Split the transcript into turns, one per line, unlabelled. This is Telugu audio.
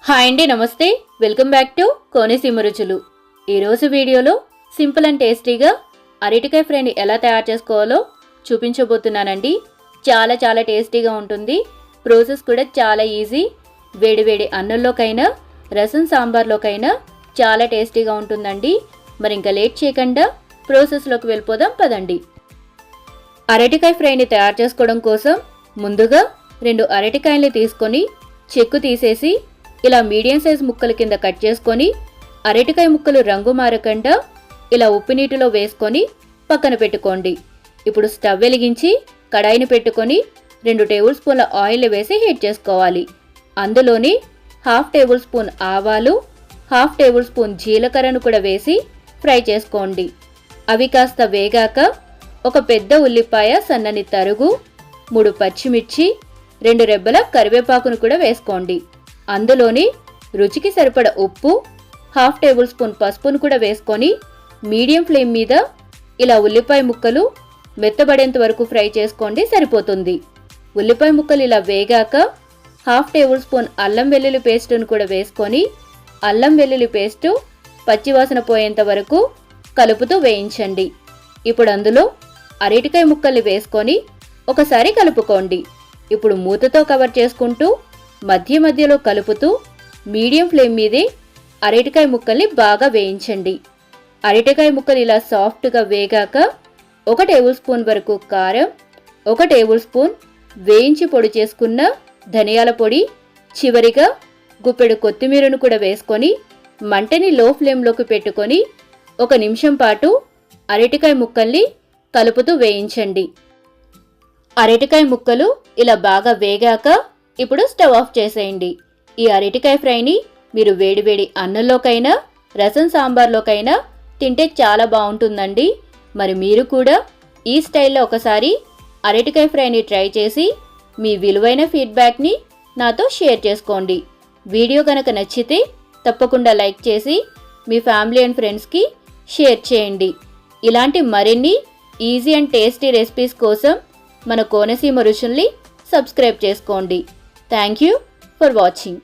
హాయ్ అండి, నమస్తే. వెల్కమ్ బ్యాక్ టు కోనసీమ రుచులు. ఈరోజు వీడియోలో సింపుల్ అండ్ టేస్టీగా అరటికాయ ఫ్రైని ఎలా తయారు చేసుకోవాలో చూపించబోతున్నానండి. చాలా చాలా టేస్టీగా ఉంటుంది. ప్రాసెస్ కూడా చాలా ఈజీ. వేడి వేడి అన్నంలోకైనా రసం సాంబార్లోకైనా చాలా టేస్టీగా ఉంటుందండి. మరి ఇంకా లేట్ చేయకుండా ప్రాసెస్లోకి వెళ్ళిపోదాం పదండి. అరటికాయ ఫ్రైని తయారు చేసుకోవడం కోసం ముందుగా 2 అరటికాయలు తీసుకొని చెక్కు తీసేసి ఇలా మీడియం సైజ్ ముక్కల కింద కట్ చేసుకొని అరటికాయ ముక్కలు రంగు మారకుండా ఇలా ఉప్పు నీటిలో వేసుకొని పక్కన పెట్టుకోండి. ఇప్పుడు స్టవ్ వెలిగించి కడాయిని పెట్టుకొని 2 టేబుల్ స్పూన్ల ఆయిల్ వేసి హీట్ చేసుకోవాలి. అందులోని 1/2 టేబుల్ స్పూన్ ఆవాలు, 1/2 టేబుల్ స్పూన్ జీలకర్రను కూడా వేసి ఫ్రై చేసుకోండి. అవి కాస్త వేగాక ఒక పెద్ద ఉల్లిపాయ సన్నని తరుగు, 3 పచ్చిమిర్చి, 2 రెబ్బల కరివేపాకును కూడా వేసుకోండి. అందులోని రుచికి సరిపడ ఉప్పు, 1/2 టేబుల్ స్పూన్ పసుపును కూడా వేసుకొని మీడియం ఫ్లేమ్ మీద ఇలా ఉల్లిపాయ ముక్కలు మెత్తబడేంత వరకు ఫ్రై చేసుకోండి, సరిపోతుంది. ఉల్లిపాయ ముక్కలు ఇలా వేగాక 1/2 టేబుల్ స్పూన్ అల్లం వెల్లుల్లి పేస్టును కూడా వేసుకొని అల్లం వెల్లుల్లి పేస్టు పచ్చివాసన పోయేంత వరకు కలుపుతూ వేయించండి. ఇప్పుడు అందులో అరటికాయ ముక్కల్ని వేసుకొని ఒకసారి కలుపుకోండి. ఇప్పుడు మూతతో కవర్ చేసుకుంటూ మధ్య మధ్యలో కలుపుతూ మీడియం ఫ్లేమ్ మీదే అరటికాయ ముక్కల్ని బాగా వేయించండి. అరటికాయ ముక్కలు ఇలా సాఫ్ట్గా వేగాక 1 టేబుల్ స్పూన్ వరకు కారం, 1 టేబుల్ స్పూన్ వేయించి పొడి చేసుకున్న ధనియాల పొడి, చివరిగా గుప్పెడు కొత్తిమీరను కూడా వేసుకొని మంటని లో ఫ్లేమ్లోకి పెట్టుకొని 1 నిమిషం పాటు అరటికాయ ముక్కల్ని కలుపుతూ వేయించండి. అరటికాయ ముక్కలు ఇలా బాగా వేగాక ఇప్పుడు స్టవ్ ఆఫ్ చేసేయండి. ఈ అరటికాయ ఫ్రైని మీరు వేడివేడి అన్నంలోకైనా రసం సాంబార్లోకైనా తింటే చాలా బాగుంటుందండి. మరి మీరు కూడా ఈ స్టైల్లో ఒకసారి అరటికాయ ఫ్రైని ట్రై చేసి మీ విలువైన ఫీడ్బ్యాక్ని నాతో షేర్ చేసుకోండి. వీడియో కనుక నచ్చితే తప్పకుండా లైక్ చేసి మీ ఫ్యామిలీ అండ్ ఫ్రెండ్స్కి షేర్ చేయండి. ఇలాంటి మరిన్ని ఈజీ అండ్ టేస్టీ రెసిపీస్ కోసం మన కోనసీమ రుచుల్ని సబ్స్క్రైబ్ చేసుకోండి. Thank you for watching.